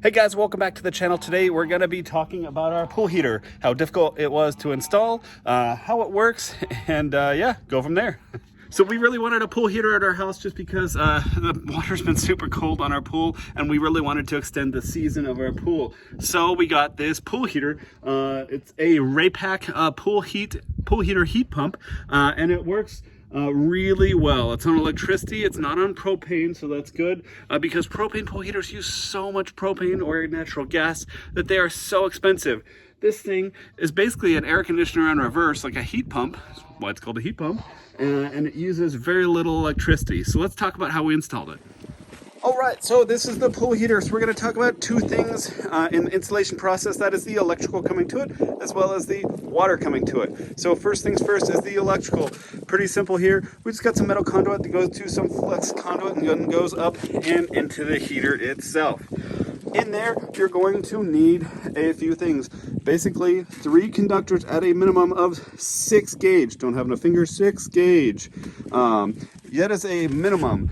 Hey guys, welcome back to the channel. Today we're going to be talking about our pool heater, how difficult it was to install, how it works, and yeah, go from there. So we really wanted a pool heater at our house just because the water's been super cold on our pool and we really wanted to extend the season of our pool. So we got this pool heater. It's a Raypak pool heater heat pump, and it works really well. It's on electricity, it's not on propane, so that's good, because propane pool heaters use so much propane or natural gas that they are so expensive. This thing is basically an air conditioner in reverse, like a heat pump. That's why it's called a heat pump, and it uses very little electricity. So let's talk about how we installed it. All right, so this is the pool heater. So we're going to talk about two things in the installation process. That is the electrical coming to it, as well as the water coming to it. So first things first is the electrical. Pretty simple here. We just got some metal conduit that goes to some flex conduit and then goes up and into the heater itself. In there, you're going to need a few things. Basically, 3 conductors at a minimum of 6 gauge. Don't have enough fingers, 6 gauge. That is a minimum.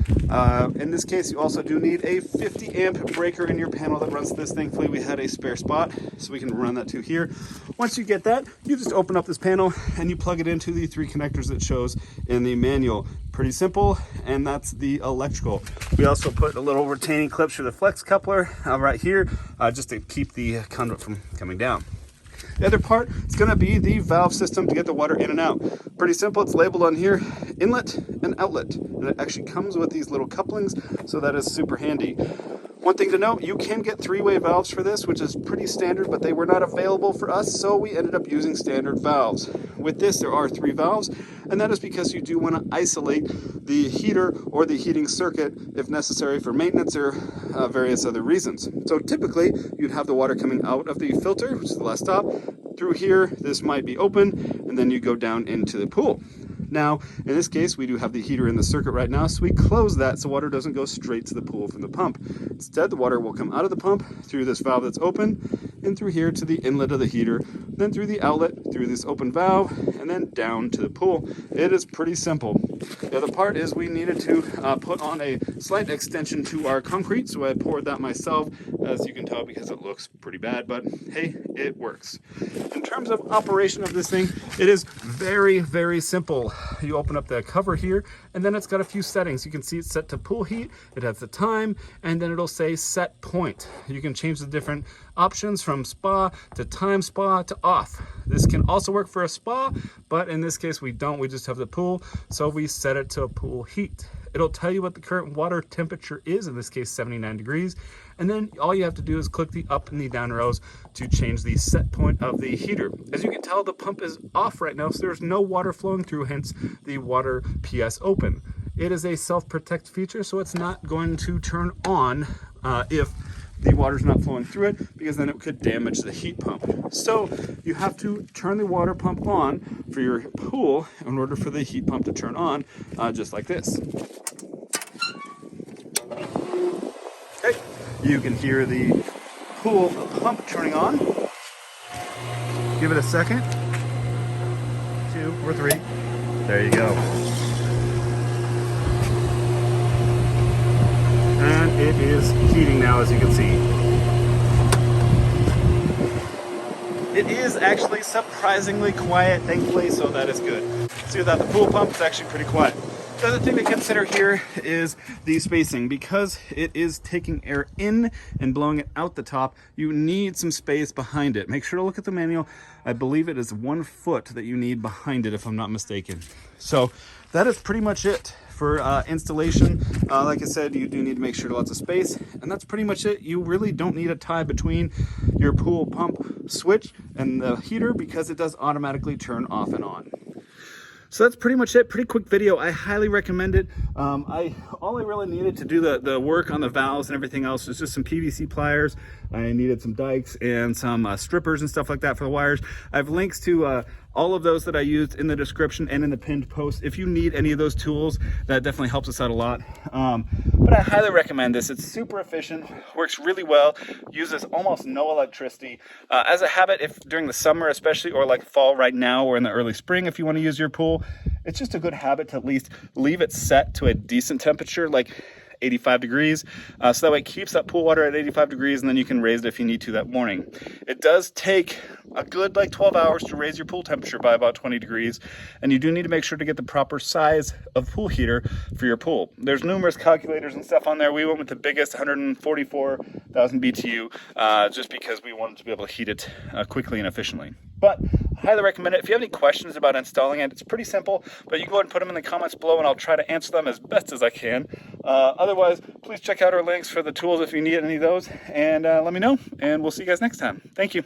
In this case, you also do need a 50 amp breaker in your panel that runs this. Thankfully, we had a spare spot, so we can run that to here. Once you get that, you just open up this panel and you plug it into the 3 connectors that shows in the manual. Pretty simple, and that's the electrical. We also put a little retaining clips for the flex coupler right here, just to keep the conduit from coming down. The other part is going to be the valve system to get the water in and out. Pretty simple. It's labeled on here, inlet and outlet. And it actually comes with these little couplings, so that is super handy. One thing to note, you can get 3-way valves for this, which is pretty standard, but they were not available for us, so we ended up using standard valves. With this, there are 3 valves, and that is because you do want to isolate the heater or the heating circuit if necessary for maintenance or various other reasons. So typically, you'd have the water coming out of the filter, which is the last stop. Through here, this might be open, and then you go down into the pool. Now, in this case, we do have the heater in the circuit right now, so we close that so water doesn't go straight to the pool from the pump. Instead, the water will come out of the pump through this valve that's open, and through here to the inlet of the heater, then through the outlet, through this open valve, and then down to the pool. It is pretty simple. The other part is we needed to put on a slight extension to our concrete, so I poured that myself, as you can tell, because it looks pretty bad, but hey, it works. In terms of operation of this thing, it is very, very simple. You open up the cover here, and then it's got a few settings. You can see it's set to pool heat, it has the time, and then it'll say set point. You can change the different options from spa to time spa to off. This can also work for a spa, but in this case we don't. We just have the pool, so we set it to a pool heat. It'll tell you what the current water temperature is, in this case 79 degrees, and then all you have to do is click the up and the down arrows to change the set point of the heater. As you can tell, the pump is off right now, so there's no water flowing through, hence the water PS open. It is a self-protect feature, so it's not going to turn on if the water's not flowing through it, because then it could damage the heat pump. So you have to turn the water pump on for your pool in order for the heat pump to turn on, just like this. Okay, you can hear the pool pump turning on. Give it a second, 2 or 3. There you go. And it is heating now, as you can see. It is actually surprisingly quiet, thankfully, so that is good. See, without the pool pump, it's actually pretty quiet. The other thing to consider here is the spacing. Because it is taking air in and blowing it out the top, you need some space behind it. Make sure to look at the manual. I believe it is 1 foot that you need behind it, if I'm not mistaken. So that is pretty much it for installation. Like I said, you do need to make sure lots of space, and that's pretty much it. You really don't need a tie between your pool pump switch and the heater, because it does automatically turn off and on. So that's pretty much it. Pretty quick video. I highly recommend it. All I really needed to do the work on the valves and everything else was just some PVC pliers. I needed some dikes and some strippers and stuff like that for the wires. I have links to all of those that I used in the description and in the pinned post. If you need any of those tools, that definitely helps us out a lot. But I highly recommend this. It's super efficient, works really well, uses almost no electricity. As a habit, if during the summer especially, or like fall right now or in the early spring, if you want to use your pool, it's just a good habit to at least leave it set to a decent temperature. Like 85 degrees. So that way it keeps that pool water at 85 degrees, and then you can raise it if you need to that morning. It does take a good like 12 hours to raise your pool temperature by about 20 degrees, and you do need to make sure to get the proper size of pool heater for your pool. There's numerous calculators and stuff on there. We went with the biggest, 144,000 BTU, just because we wanted to be able to heat it quickly and efficiently. But I highly recommend it. If you have any questions about installing it, it's pretty simple, but you can go ahead and put them in the comments below and I'll try to answer them as best as I can. Otherwise, please check out our links for the tools if you need any of those, and let me know, and we'll see you guys next time. Thank you.